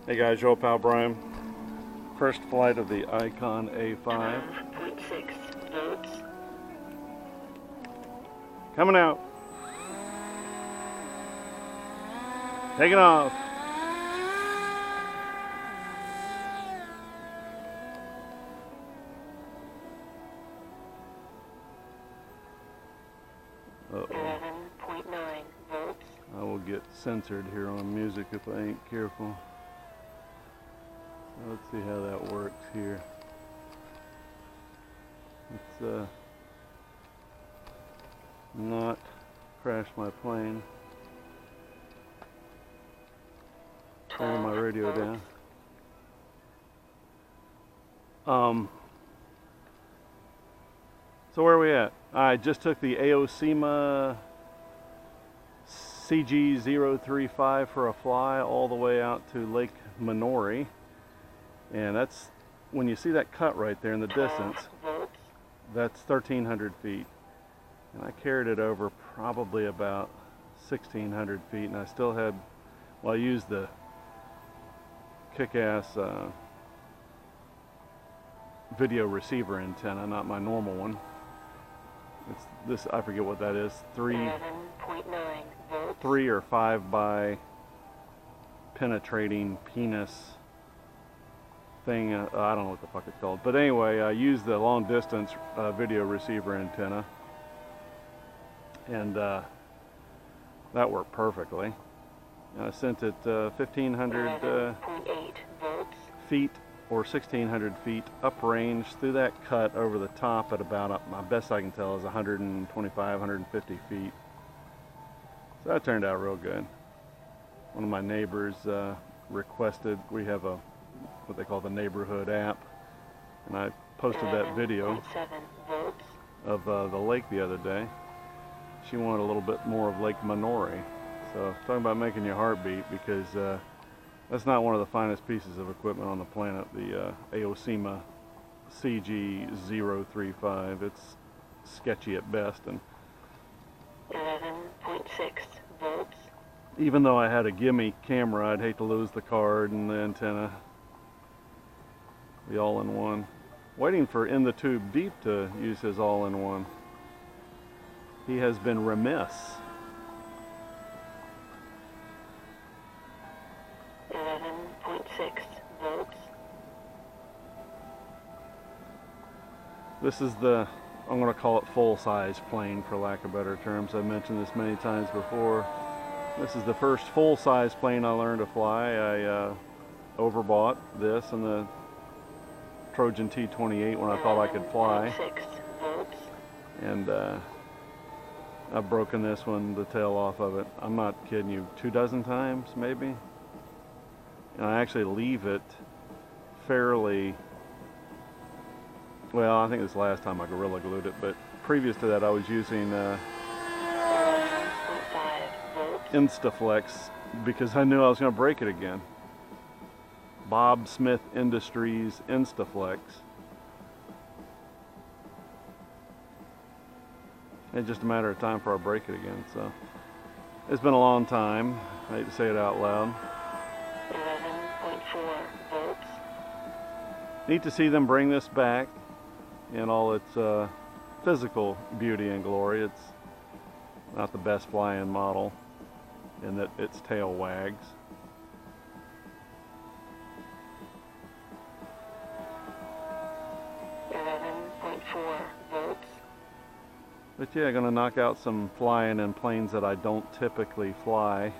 Hey guys, your pal Brian. First flight of the Icon A5. 12.6 volts. Coming out. Taking off. Uh-oh. 11.9 volts. I will get censored here on music if I ain't careful. Let's see how that works here. Let's not crash my plane. Turn my radio down. So where are we at? I just took the AOSEMA CG035 for a fly all the way out to Lake Minori. And that's, when you see that cut right there in the distance, that's 1,300 feet. And I carried it over probably about 1,600 feet, and I still had, well, I used the kick-ass video receiver antenna, not my normal one. It's this, I forget what that is, 3 or 5 by penetrating penis thing. I don't know what the fuck it's called, but anyway, I used the long distance video receiver antenna, and that worked perfectly. And I sent it 1,500 feet or 1,600 feet uprange through that cut over the top at about, my best I can tell is 125, 150 feet. So that turned out real good. One of my neighbors requested, we have a what they call the neighborhood app, and I posted that video of the lake the other day. She wanted a little bit more of Lake Minori. So talking about making your heart beat, because that's not one of the finest pieces of equipment on the planet, the AOSEMA CG035. It's sketchy at best, and 11.6 volts. Even though I had a gimme camera, I'd hate to lose the card and the antenna, the all-in-one. Waiting for In the Tube Deep to use his all-in-one. He has been remiss. 11.6 volts. This is the, I'm going to call it full-size plane for lack of better terms. I've mentioned this many times before. This is the first full-size plane I learned to fly. I overbought this and the Trojan T-28 when I thought I could fly. 6 volts. And I've broken this one, the tail off of it, I'm not kidding you, 24 times maybe. And I actually leave it fairly, well, I think this last time I Gorilla Glued it, but previous to that I was using Instaflex because I knew I was going to break it again. Bob Smith Industries Instaflex. It's just a matter of time before I break it again. So it's been a long time. I hate to say it out loud. 11.4 volts. Neat to see them bring this back in all its physical beauty and glory. It's not the best flying model in that its tail wags. Volts. But yeah, gonna knock out some flying in planes that I don't typically fly.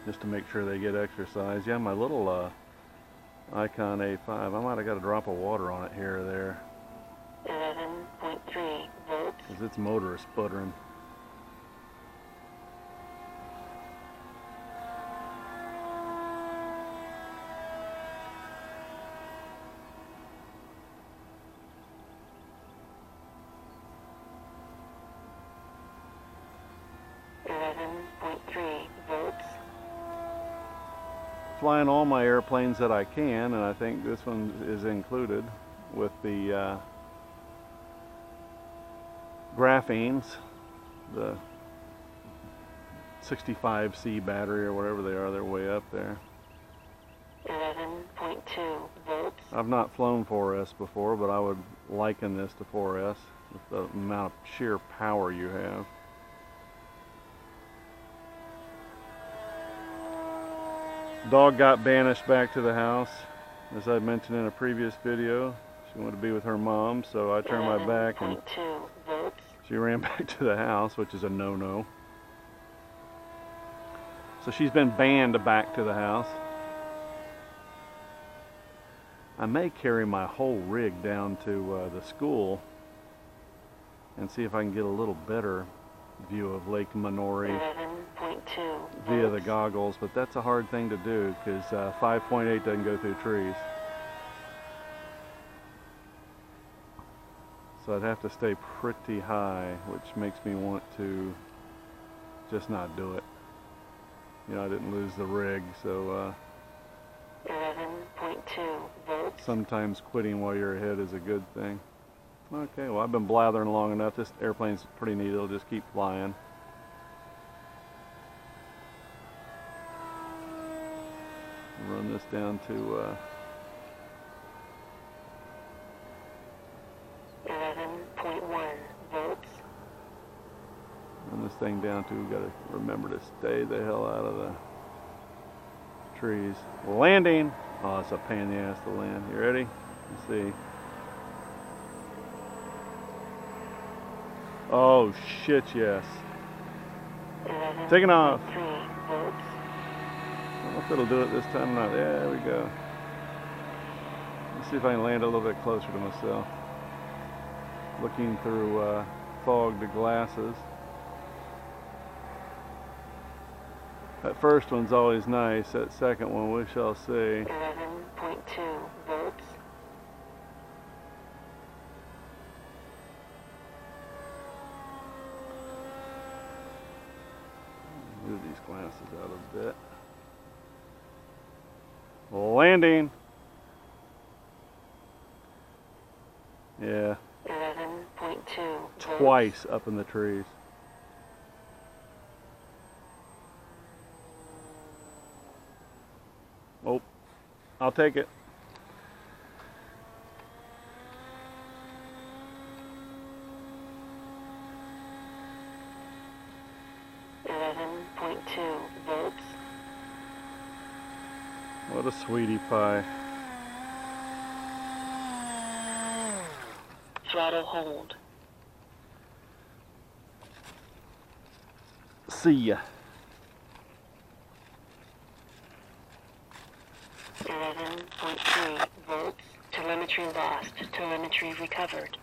Just to make sure they get exercise. Yeah, my little Icon A5, I might have got a drop of water on it here or there. 11.3 volts. Because its motor is sputtering. Flying all my airplanes that I can, and I think this one is included with the graphenes, the 65C battery or whatever they are. They're way up there. 11.2 volts. I've not flown 4S before, but I would liken this to 4S with the amount of sheer power you have. Dog got banished back to the house. As I mentioned in a previous video, she wanted to be with her mom, so I turned my back and 11.2 volts. she ran back to the house, which is a no-no. So she's been banned back to the house. I may carry my whole rig down to the school and see if I can get a little better view of Lake Minori 11.2 via the goggles, but that's a hard thing to do because 5.8 doesn't go through trees. So I'd have to stay pretty high, which makes me want to just not do it. You know, I didn't lose the rig, so 11.2 volts. sometimes quitting while you're ahead is a good thing. Okay, well, I've been blathering long enough. This airplane's pretty neat. It'll just keep flying. Run this down to 11.1 volts. run this thing down to, we gotta remember to stay the hell out of the trees. Landing! Oh, it's a pain in the ass to land. You ready? Let's see. Oh shit, yes. Taking off. 3 volts. I don't know if it'll do it this time or not. Yeah, there we go. Let's see if I can land a little bit closer to myself. Looking through fogged glasses. That first one's always nice. That second one, we shall see. 11.2 volts. Move these glasses out a bit. Landing. Yeah, 11.2 twice up in the trees. Oh, I'll take it. volts. What a sweetie pie. Throttle hold. See ya. 11.3 volts. Telemetry lost. Telemetry recovered.